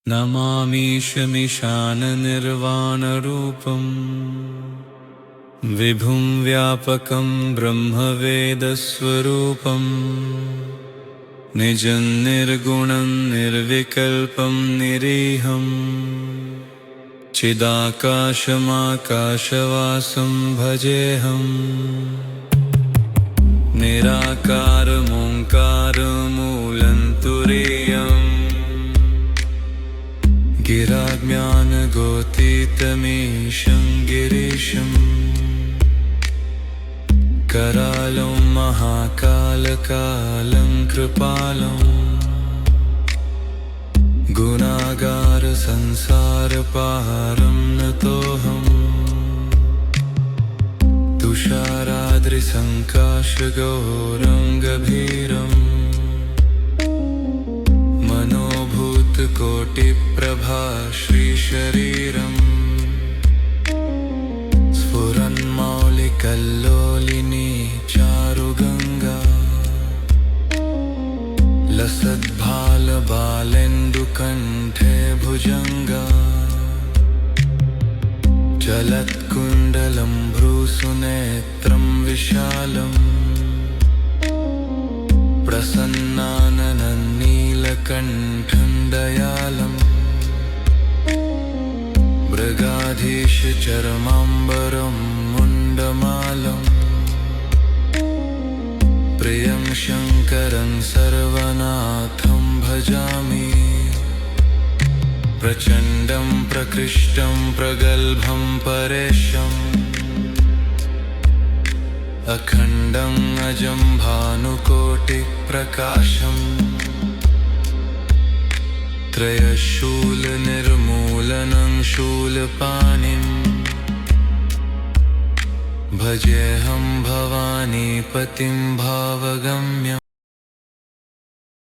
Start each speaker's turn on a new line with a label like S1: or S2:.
S1: नमामीशमीशाननिर्वाणरूपम् विभुं व्यापकं ब्रह्मवेदस्वरूपम् निजं निर्गुणं निर्विकल्पं निरीहम् चिदाकाशमाकाशवासं भजेऽहम् निराकारमोङ्कारमूलं तुरीयम् गिराज्ञानगोतीतमीशं गिरीशम् करालं महाकालकालं कृपालं गुणागारसंसारपारं नतोऽहम् तुषाराद्रिसङ्काशगौरङ्गभीरम् मनोभूतकोटिप्रभा श्रीशरीरम् स्फुरन्मौलिकल्लोलिनी चारुगङ्गा लसद्भालबालेन्दुकण्ठे भुजङ्गा जलत्कुण्डलं भ्रूसुनेत्रं विशालम् प्रसन्नानननीलकण्ठं दयालम् मृगाधीशचरमाम्बरं मुण्डमालम् प्रियं शङ्करं सर्वनाथं भजामि प्रचण्डं प्रकृष्टं प्रगल्भं परेशम् अखण्डं अजं भानुकोटिप्रकाशम् त्रयशूलनिर्मूलनं शूलपाणिम् भजेऽहं भवानीपतिं भावगम्यम्।